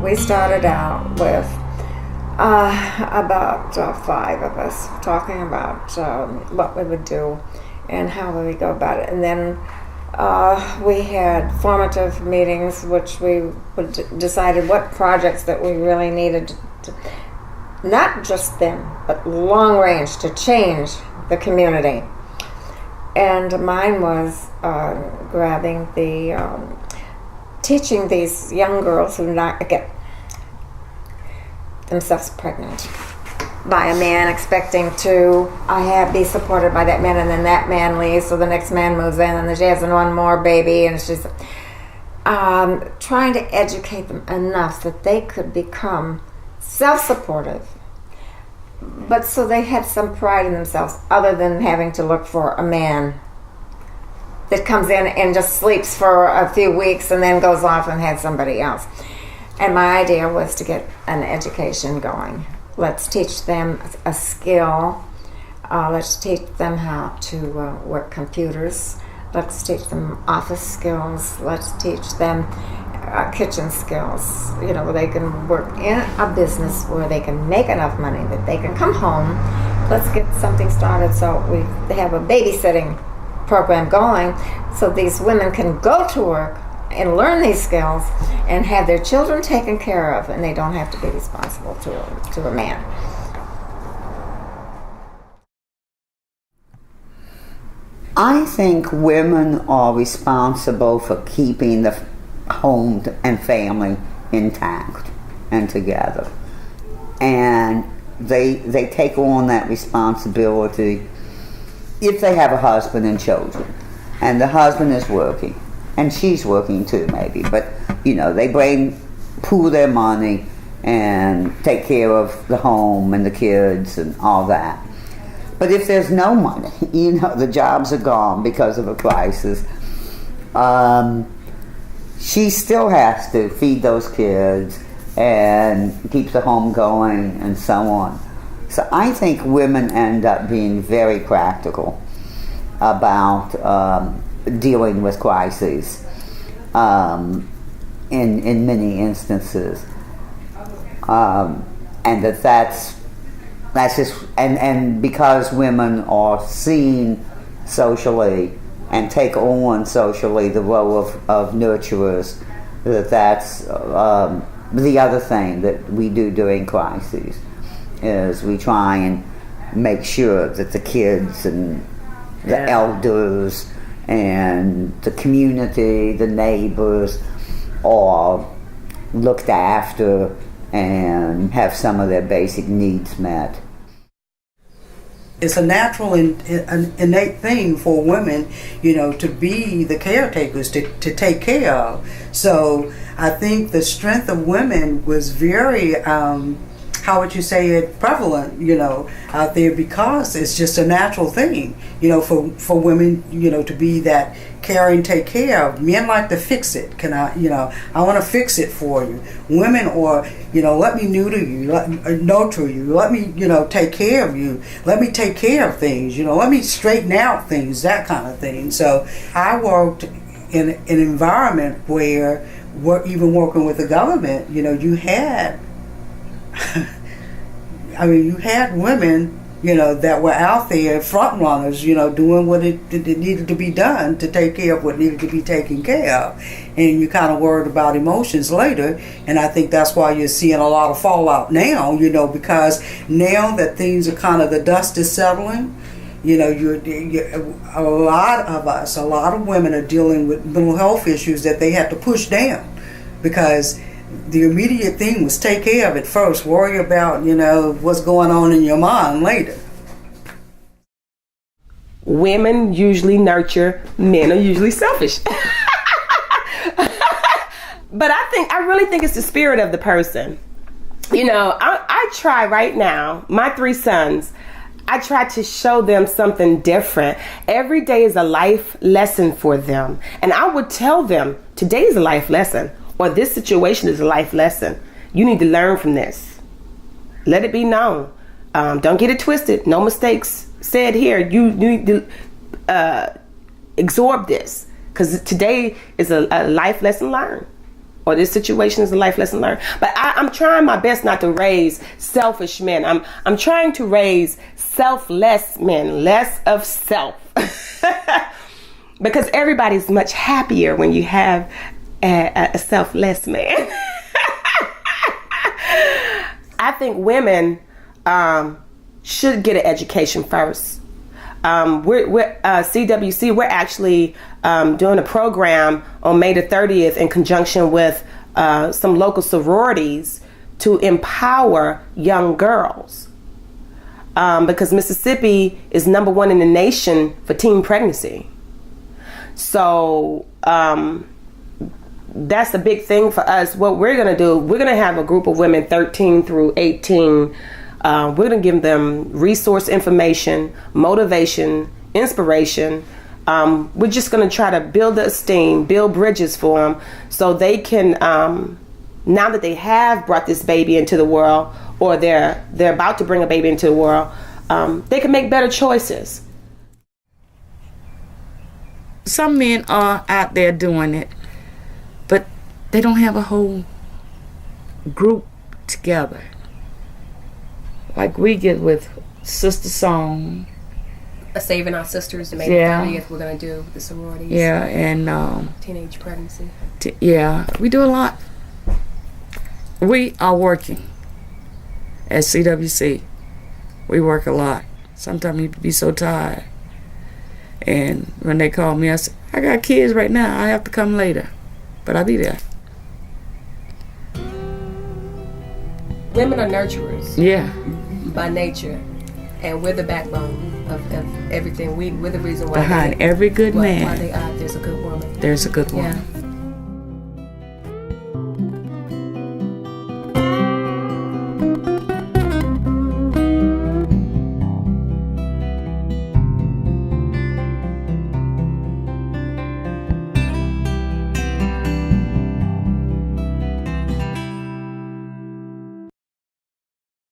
we started out with about 5 of us talking about what we would do and how we would go about it. And then we had formative meetings, which we decided what projects that we really needed to, not just them, but long range, to change the community. And mine was grabbing the, teaching these young girls who not get themselves pregnant by a man, expecting to be supported by that man, and then that man leaves, so the next man moves in, and then she has one more baby, and she's trying to educate them enough that they could become self-supportive, but so they had some pride in themselves other than having to look for a man that comes in and just sleeps for a few weeks and then goes off and has somebody else. And my idea was to get an education going. Let's teach them a skill. Let's teach them how to work computers. Let's teach them office skills. Let's teach them kitchen skills. You know, they can work in a business where they can make enough money that they can come home. Let's get something started so they have a babysitting program going so these women can go to work and learn these skills and have their children taken care of, and they don't have to be responsible to a man. I think women are responsible for keeping the home and family intact and together. And they take on that responsibility if they have a husband and children. And the husband is working. And she's working too, maybe. But, you know, they pool their money and take care of the home and the kids and all that. But if there's no money, you know, the jobs are gone because of a crisis, she still has to feed those kids and keep the home going and so on. So I think women end up being very practical about dealing with crises in many instances, and that's just and because women are seen socially and take on socially the role of nurturers, that's the other thing that we do during crises is we try and make sure that the kids and the elders and the community, the neighbors, are looked after and have some of their basic needs met. It's a natural and an innate thing for women, you know, to be the caretakers, to take care of. So I think the strength of women was very, how would you say it, prevalent, you know, out there, because it's just a natural thing, you know, for women, you know, to be that caring, take care of. Men like to fix it. I want to fix it for you. Women are, you know, let me nurture you, let me, you know, take care of you, let me take care of things, you know, let me straighten out things, that kind of thing. So I worked in an environment where, even working with the government, you know, you had you had women, you know, that were out there, front runners, you know, doing what it needed to be done to take care of what needed to be taken care of. And you kind of worried about emotions later, and I think that's why you're seeing a lot of fallout now, you know, because now that things are kind of, the dust is settling, you know, a lot of women are dealing with mental health issues that they had to push down, because the immediate thing was take care of it first, worry about, you know, what's going on in your mind later. Women usually nurture, men are usually selfish. But I really think it's the spirit of the person. You know, I try right now, my 3 sons, I try to show them something different. Every day is a life lesson for them. And I would tell them, today is a life lesson, or this situation is a life lesson. You need to learn from this. Let it be known. Don't get it twisted. No mistakes said here. You need to absorb this, because today is a life lesson learned. or this situation is a life lesson learned. But I'm trying my best not to raise selfish men. I'm trying to raise selfless men, less of self. Because everybody's much happier when you have a selfless man. I think women should get an education first. We're CWC, we're actually doing a program on May the 30th in conjunction with some local sororities to empower young girls. Because Mississippi is number 1 in the nation for teen pregnancy. So that's a big thing for us. What we're going to do, we're going to have a group of women 13 through 18. We're going to give them resource information, motivation, inspiration. We're just going to try to build the esteem, build bridges for them so they can, now that they have brought this baby into the world, or they're about to bring a baby into the world, they can make better choices. Some men are out there doing it, but they don't have a whole group together. Like we get with Sister Song. Saving Our Sisters, May 30th, we're going to do the sororities. Yeah, and teenage pregnancy. We do a lot. We are working at CWC. We work a lot. Sometimes you be so tired. And when they call me, I say, I got kids right now. I have to come later. But I'll be there. Women are nurturers. Yeah. By nature. And we're the backbone of everything. We're the reason why. Behind every good man, there's a good woman. There's a good woman. Yeah.